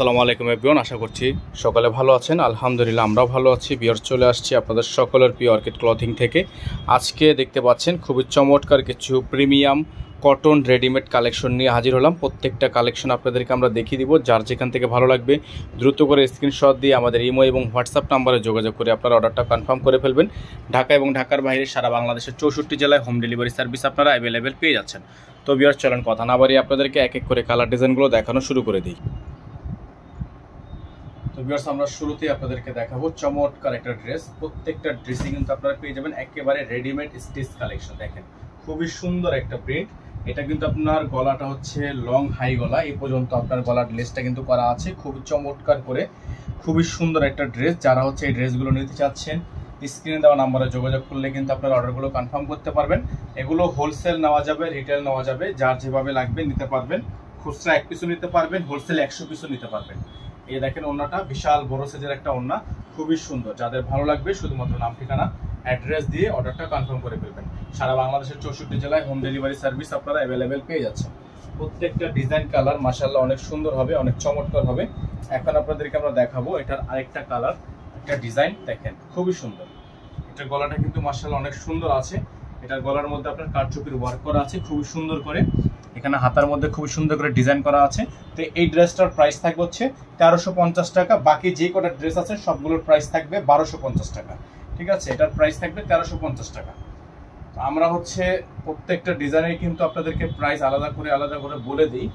আসসালামু আলাইকুম এভরিওয়ান, আশা করছি সকালে ভালো আছেন। আলহামদুলিল্লাহ আমরাও ভালো আছি। ভিউয়ার্স, চলে আসছি আপনাদের সকলের প্রিয় অর্কিড ক্লথিং থেকে। আজকে দেখতে পাচ্ছেন খুবই চমৎকার কিছু প্রিমিয়াম কটন রেডিমেড কালেকশন নিয়ে হাজির হলাম। প্রত্যেকটা কালেকশন আপনাদেরকে আমরা দেখিয়ে দিব। যার যেখান থেকে ভালো লাগবে দ্রুত করে স্ক্রিনশট দিয়ে আমাদের ইমো এবং হোয়াটসঅ্যাপ নাম্বারে যোগাযোগ করে আপনারা অর্ডারটা কনফার্ম করে ফেলবেন। ঢাকা এবং ঢাকার বাইরে সারা বাংলাদেশের 64 জেলায় হোম ডেলিভারি সার্ভিস আপনারা অ্যাভেলেবেল পেয়ে যাচ্ছেন। তো ভিউয়ার্স, চলেন কথা না বাড়িয়ে আপনাদেরকে এক এক করে কালার ডিজাইনগুলো দেখানো শুরু করে দিই। তো ভিউয়ার্স, আমরা শুরুতেই আপনাদেরকে দেখাবো চমৎকার একটা ড্রেস। প্রত্যেকটা ড্রেসই কিন্তু আপনারা পেয়ে যাবেন একেবারে রেডিমেড স্টিচ কালেকশন। দেখেন খুবই সুন্দর একটা প্রিন্ট। এটা কিন্তু আপনার গলাটা হচ্ছে লং হাই গলা, এই পর্যন্ত আপনার গলার লেসটা কিন্তু করা আছে খুবই চমৎকার করে। খুবই সুন্দর একটা ড্রেস। যারা হচ্ছে এই ড্রেসগুলো নিতে চাচ্ছেন স্ক্রিনে দেওয়া নাম্বারে যোগাযোগ করলে কিন্তু আপনার অর্ডারগুলো কনফার্ম করতে পারবেন। এগুলো হোলসেল নেওয়া যাবে, রিটেল নেওয়া যাবে, যার যেভাবে লাগবে নিতে পারবেন। খুচরা 1 পিসও নিতে পারবেন, হোলসেল 100 পিসও নিতে পারবেন। এই দেখেন ওন্নাটা বিশাল বড় সাইজের একটা ওন্না, খুবই সুন্দর। যাদের ভালো লাগবে শুধুমাত্র নাম ঠিকানা অ্যাড্রেস দিয়ে অর্ডারটা কনফার্ম করে ফেলবেন। সারা বাংলাদেশের 64 জেলায় হোম ডেলিভারি সার্ভিস আপনারা অ্যাভেলেবেল পেয়ে যাচ্ছেন। প্রত্যেকটা ডিজাইন কালার মাশাআল্লাহ অনেক সুন্দর হবে, অনেক চমৎকার হবে। এখন আপনাদেরকে আমরা দেখাবো এটার আরেকটা কালার, একটা ডিজাইন। দেখেন খুবই সুন্দর। এটার গলাটা কিন্তু মাশাআল্লাহ অনেক সুন্দর আছে। এটার গলার মধ্যে আপনার কারচুপির ওয়ার্ক করা আছে খুবই সুন্দর করে। এখানে হাতার মধ্যে খুবই সুন্দর করে ডিজাইন করা আছে। তো এই ড্রেসটার প্রাইস থাকবে হচ্ছে 1350 টাকা। বাকি যে কটা ড্রেস আছে সবগুলোর প্রাইস থাকবে 1250 টাকা। ঠিক আছে, এটার প্রাইস থাকবে 1350 টাকা। তো আমরা হচ্ছে প্রত্যেকটা ডিজাইনে কিন্তু আপনাদেরকে প্রাইস আলাদা করে বলে দিই।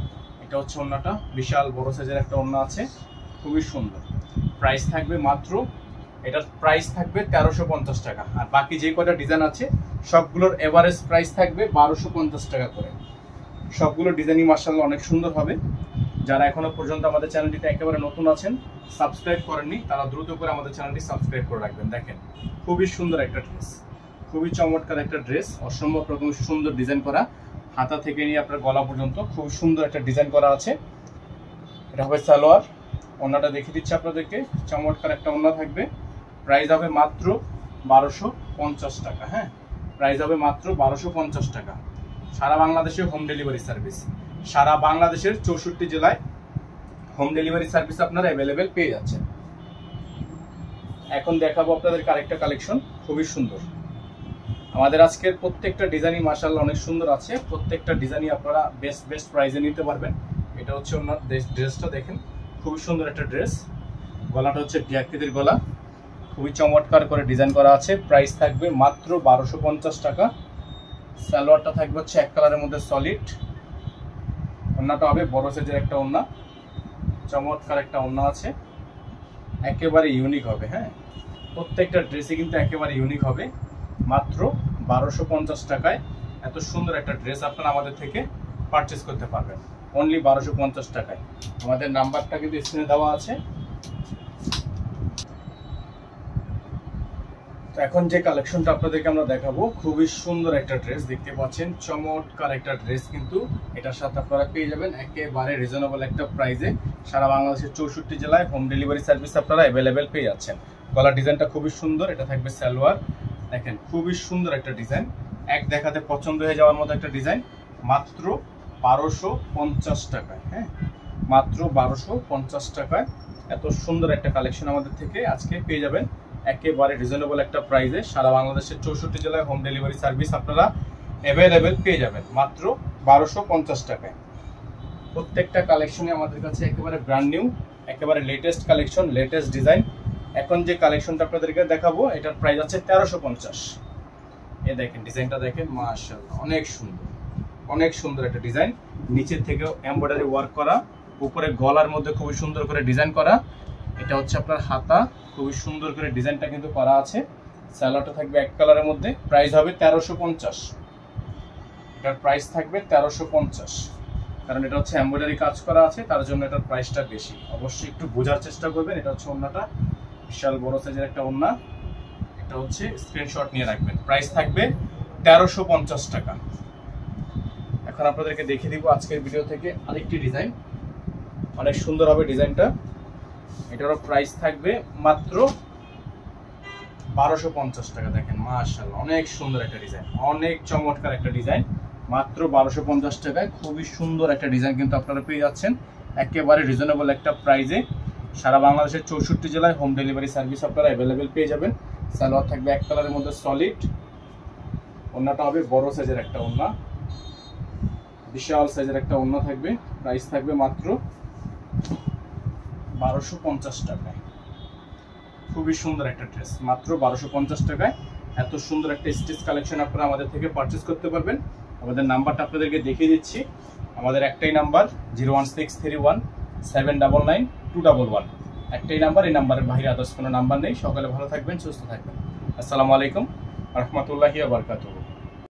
এটা হচ্ছে ওন্নাটা, বিশাল বড় সাইজের একটা ওন্না আছে, খুবই সুন্দর। প্রাইস থাকবে মাত্র, এটার প্রাইস থাকবে 1350 টাকা। আর বাকি যে কটা ডিজাইন আছে সবগুলোর এভারেজ প্রাইস থাকবে 1250 টাকা করে। সবগুলো ডিজাইনই মাশাআল্লাহ অনেক সুন্দর হবে। যারা এখনো পর্যন্ত আমাদের চ্যানেলটিতে একেবারে নতুন আছেন, সাবস্ক্রাইব করেননি, তারা দ্রুত করে আমাদের চ্যানেলটি সাবস্ক্রাইব করে রাখবেন। দেখেন খুবই সুন্দর একটা ড্রেস, খুবই চমৎকার একটা ড্রেস। অসম্ভব রকম সুন্দর ডিজাইন করা, হাতা থেকে নিয়ে আপনার গলা পর্যন্ত খুব সুন্দর একটা ডিজাইন করা আছে। এটা হবে সালোয়ার। ওন্নাটা দেখিয়ে দিচ্ছি আপনাদেরকে, চমৎকার একটা ওন্না থাকবে। প্রাইস হবে মাত্র 1250 টাকা। হ্যাঁ, প্রাইস হবে মাত্র 1250 টাকা। সারা বাংলাদেশে হোম ডেলিভারি সার্ভিস, সারা বাংলাদেশের 64 জেলায় হোম ডেলিভারি সার্ভিস আপনারা অ্যাভেলেবেল পেয়ে যাচ্ছেন। এখন দেখাবো আপনাদেরকে আরেকটা কালেকশন, খুবই সুন্দর। আমাদের আজকের প্রত্যেকটা ডিজাইনই মাশাআল্লাহ অনেক সুন্দর আছে। প্রত্যেকটা ডিজাইনই আপনারা বেস্ট প্রাইসে নিতে পারবেন। এটা হচ্ছে ওনার ড্রেসটা, দেখেন খুবই সুন্দর একটা ড্রেস। গলাটা হচ্ছে ডিয়াকৃতির গলা, খুবই চমৎকার করে ডিজাইন করা আছে। প্রাইস থাকবে মাত্র 1250 টাকা। সালোয়ারটা থাকবে হচ্ছে এক কালারের মধ্যে সলিড। ওন্নাটা হবে বড় সাইজের একটা ওন্না, চমৎকার একটা ওন্না আছে, একেবারে ইউনিক হবে। হ্যাঁ, প্রত্যেকটা ড্রেসই কিন্তু একেবারে ইউনিক হবে। মাত্র 1250 টাকায় এত সুন্দর একটা ড্রেস আপনারা আমাদের থেকে পারচেস করতে পারবেন, অনলি 1250 টাকায়। আমাদের নাম্বারটা কিন্তু স্ক্রিনে দেওয়া আছে। এখন যে কালেকশনটা আপনাদেরকে আমরা দেখাবো, খুবই সুন্দর একটা ড্রেস দেখতে পাচ্ছেন, চমৎকার একটা ড্রেস। কিন্তু এটার সাথে আপনারা পেয়ে যাবেন একেবারে রিজনেবল একটা প্রাইসে। সারা বাংলাদেশের 64 জেলায় হোম ডেলিভারি সার্ভিস আপনারা অ্যাভেলেবেল পেয়ে যাচ্ছেন। গলার ডিজাইনটা খুবই সুন্দর। এটা থাকবে সালোয়ার। দেখেন খুবই সুন্দর একটা ডিজাইন, এক দেখাতে পছন্দ হয়ে যাওয়ার মতো একটা ডিজাইন। মাত্র 1250 টাকায়। হ্যাঁ, মাত্র 1250 টাকায় এত সুন্দর একটা কালেকশন আমাদের থেকে আজকে পেয়ে যাবেন একেবারে রিজনেবল একটা প্রাইসে। সারা বাংলাদেশের 64 জেলায় হোম ডেলিভারি সার্ভিস আপনারা অ্যাভেলেবেল পেয়ে যাবেন মাত্র 1250 টাকায়। প্রত্যেকটা কালেকশনই আমাদের কাছে একেবারে ব্র্যান্ড নিউ, একেবারে লেটেস্ট কালেকশন, লেটেস্ট ডিজাইন। এখন যে কালেকশনটা আপনাদেরকে দেখাবো এটার প্রাইস আছে 1350। এ দেখেন ডিজাইনটা দেখেন, মাশাআল্লাহ অনেক সুন্দর, অনেক সুন্দর একটা ডিজাইন। নিচের থেকেও এমব্রয়ডারি ওয়ার্ক করা, উপরে গলার মধ্যে খুবই সুন্দর করে ডিজাইন করা। এটা হচ্ছে আপনার হাতা, খুবই সুন্দর করে ডিজাইনটা কিন্তু করা আছে। সালোয়ারটা থাকবে এক কালারের মধ্যে। প্রাইস হবে 1350। এটার প্রাইস থাকবে 1350, কারণ এটা হচ্ছে এমব্রয়ডারি কাজ করা আছে, তার জন্য এটার প্রাইসটা বেশি। অবশ্যই একটু বোঝার চেষ্টা করবেন। এটা হচ্ছে ওন্নাটা, বিশাল বড় সাইজের একটা ওন্না। এটা হচ্ছে স্ক্রিনশট নিয়ে রাখবেন। প্রাইস থাকবে 1350 টাকা। এখন আপনাদেরকে দেখিয়ে দিব আজকের ভিডিও থেকে আরেকটি ডিজাইন, অনেক সুন্দর হবে ডিজাইনটা। এটারও প্রাইস থাকবে মাত্র 1250 টাকা। দেখেন মাশাআল্লাহ অনেক সুন্দর একটা ডিজাইন, অনেক চমৎকার একটা ডিজাইন। মাত্র 1250 টাকায় খুবই সুন্দর একটা ডিজাইন কিন্তু আপনারা পেয়ে যাচ্ছেন। একেবারে রিজনেবল একটা প্রাইসে সারা বাংলাদেশের 64 জেলায় হোম ডেলিভারি সার্ভিস আপনারা অ্যাভেলেবেল পেয়ে যাবেন। সালোয়ার থাকবে এক কালারের মধ্যে সলিড, ওন্নাটা হবে বড় সাইজের একটা ওন্না, বিশাল সাইজের একটা ওন্না থাকবে। প্রাইস থাকবে মাত্র 1250 টাকায়। খুবই সুন্দর একটা ড্রেস, মাত্র 1250 টাকায় এত সুন্দর একটা স্টিচ কালেকশন আপনারা আমাদের থেকে পারচেস করতে পারবেন। আমাদের নাম্বারটা আপনাদেরকে দেখিয়ে দিচ্ছি, আমাদের একটাই নাম্বার 01631799211, একটাই নাম্বার। এই নাম্বারের বাইরে আদার্স কোনো নাম্বার নেই। সকালে ভালো থাকবেন, সুস্থ থাকবেন। আসসালামু আলাইকুম ওয়া রাহমাতুল্লাহি ওয়া বারাকাতুহু।